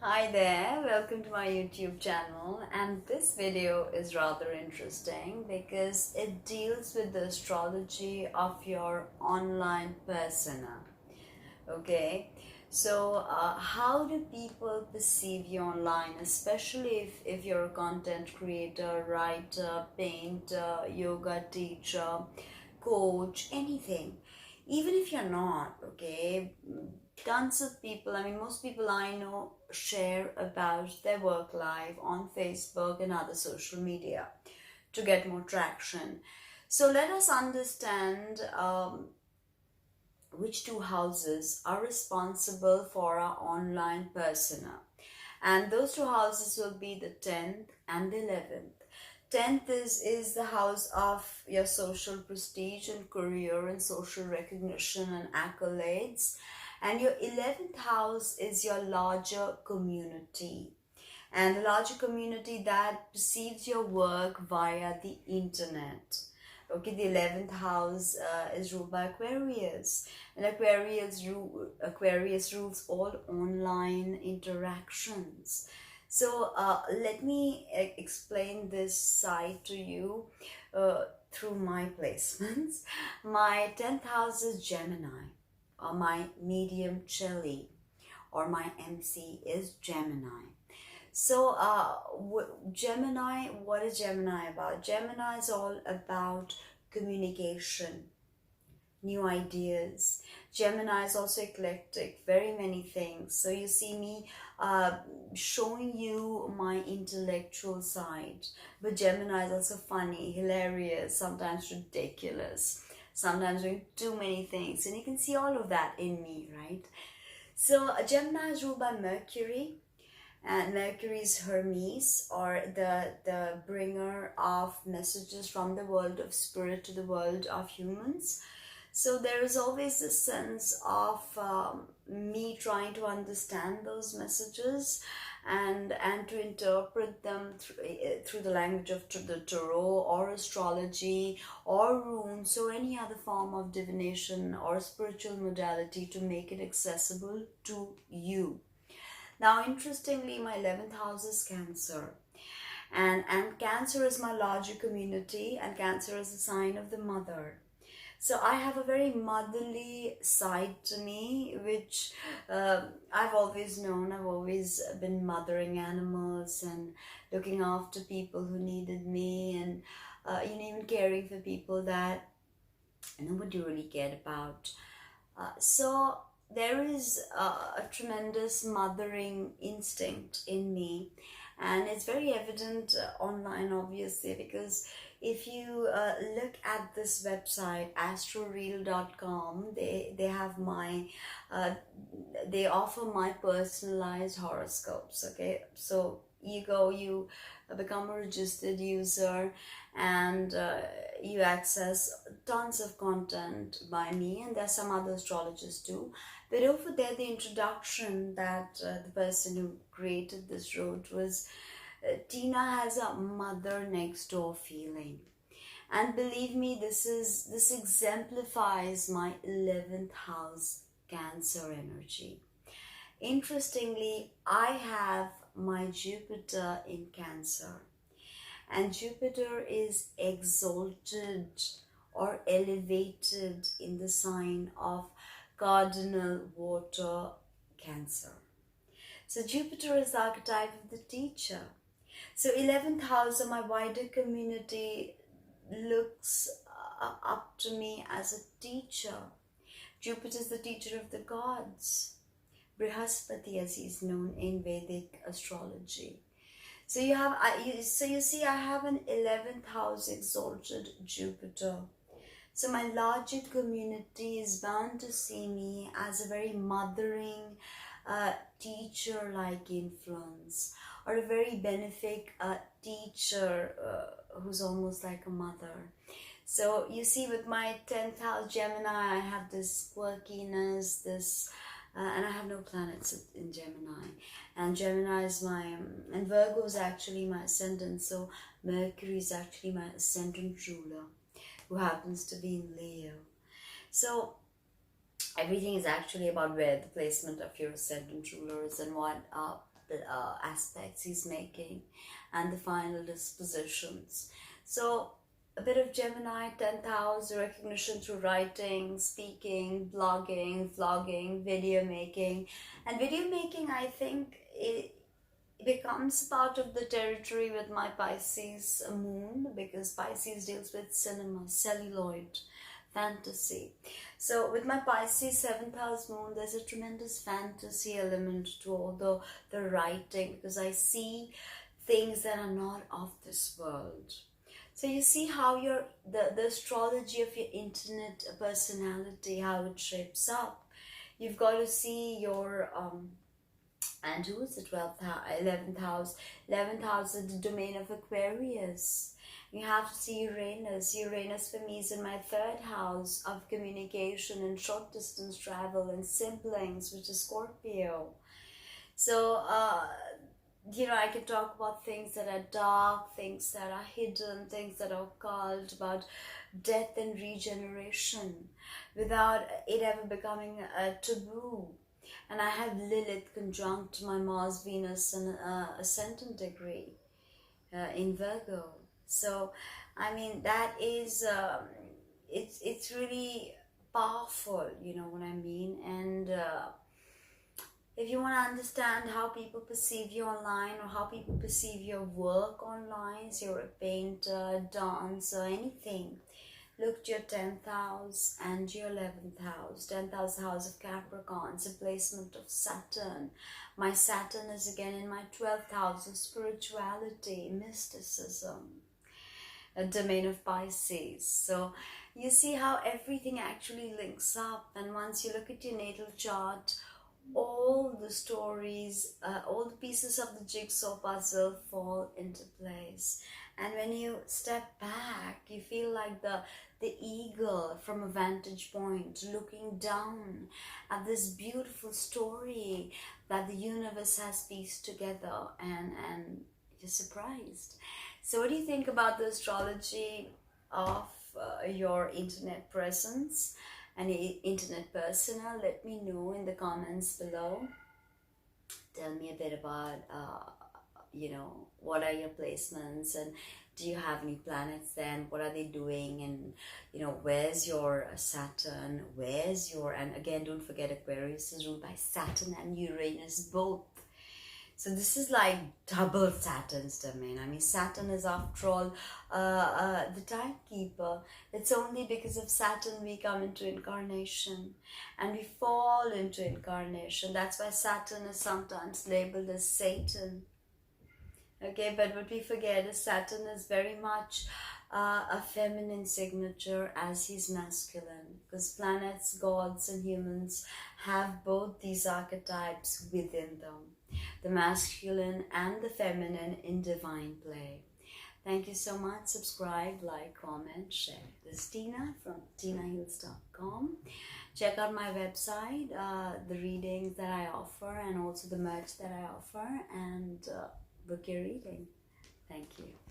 Hi there, welcome to my YouTube channel, and this video is rather interesting because it deals with the astrology of your online persona. Okay, so how do people perceive you online, especially if you're a content creator, writer, painter, yoga teacher, coach, anything? Even if you're not, okay, tons of people, most people I know share about their work life on Facebook and other social media to get more traction. So let us understand which two houses are responsible for our online persona. And those two houses will be the 10th and the 11th. 10th is the house of your social prestige and career and social recognition and accolades. And your 11th house is your larger community. And the larger community that perceives your work via the internet. Okay, the 11th house is ruled by Aquarius, and Aquarius rules all online interactions. So let me explain this side to you through my placements. My 10th house is Gemini, or my medium Chili, or my MC is Gemini. So, Gemini, what is Gemini about? Gemini is all about communication, new ideas. Gemini is also eclectic, very many things. So you see me showing you my intellectual side. But Gemini is also funny, hilarious, sometimes ridiculous, sometimes doing too many things. And you can see all of that in me, right? So Gemini is ruled by Mercury. And Mercury is Hermes, or the bringer of messages from the world of spirit to the world of humans. So there is always a sense of me trying to understand those messages and to interpret them through the language of the tarot or astrology or runes or any other form of divination or spiritual modality to make it accessible to you. Now, interestingly, my 11th house is Cancer. And Cancer is my larger community, and Cancer is a sign of the mother. So I have a very motherly side to me, which I've always known. I've always been mothering animals and looking after people who needed me, and even caring for people that nobody really cared about. So there is a tremendous mothering instinct in me, and it's very evident online, obviously, because if you look at this website astroreel.com, they have my they offer my personalized horoscopes. Okay, so you become a registered user, and you access tons of content by me, and there's some other astrologers too. But over there, the introduction that the person who created this wrote was, Tina has a mother next door feeling. And believe me, this exemplifies my 11th house Cancer energy. Interestingly, I have my Jupiter in Cancer, and Jupiter is exalted or elevated in the sign of cardinal water Cancer. So Jupiter is the archetype of the teacher. So 11th house of my wider community looks up to me as a teacher. Jupiter is the teacher of the gods, Brihaspati as he is known in Vedic astrology. So you see I have an 11th house exalted Jupiter. So my larger community is bound to see me as a very mothering, teacher-like influence, or a very benefic teacher who's almost like a mother. So you see, with my 10th house Gemini, I have this quirkiness, and I have no planets in Gemini. And Gemini is and Virgo is actually my ascendant. So Mercury is actually my ascendant ruler, who happens to be in Leo. So everything is actually about where the placement of your ascendant ruler is and what aspects he's making, and the final dispositions. So a bit of Gemini, 10th house, recognition through writing, speaking, blogging, vlogging, video making. And video making, I think, it becomes part of the territory with my Pisces moon, because Pisces deals with cinema, celluloid, fantasy. So with my Pisces 7th house moon, there's a tremendous fantasy element to all the writing, because I see things that are not of this world. So you see how the astrology of your internet personality, how it shapes up. You've got to see your and who is the 12th house, 11th house? 11th house is the domain of Aquarius. You have to see Uranus. Uranus for me is in my 3rd house of communication and short distance travel and siblings, which is Scorpio. So, I can talk about things that are dark, things that are hidden, things that are occult, about death and regeneration, without it ever becoming a taboo. And I have Lilith conjunct my Mars, Venus, and ascendant degree in Virgo. So, I mean, that is, it's really powerful, you know what I mean? And if you want to understand how people perceive you online, or how people perceive your work online, so you're a painter, dancer, anything, look to your 10th house and your 11th house. 10th house, house of Capricorn, it's a placement of Saturn. My Saturn is again in my 12th house of spirituality, mysticism, a domain of Pisces. So you see how everything actually links up. And once you look at your natal chart, all the stories, all the pieces of the jigsaw puzzle fall into place. And when you step back, you feel like the eagle from a vantage point looking down at this beautiful story that the universe has pieced together, and you're surprised. So what do you think about the astrology of your internet presence and internet persona? Let me know in the comments below. Tell me a bit about what are your placements, and do you have any planets then? What are they doing? And where's your Saturn? Where's your, and again, don't forget Aquarius is ruled by Saturn and Uranus both. So this is like double Saturn's domain. I mean, Saturn is after all the timekeeper. It's only because of Saturn we come into incarnation and we fall into incarnation. That's why Saturn is sometimes labeled as Satan. Okay, but what we forget is Saturn is very much a feminine signature, as he's masculine, because planets, gods and humans have both these archetypes within them, the masculine and the feminine in divine play. Thank you so much. Subscribe, like, comment, share. This is Tina from tinahills.com. Check out my website, the readings that I offer, and also the merch that I offer, and book your reading. Thank you.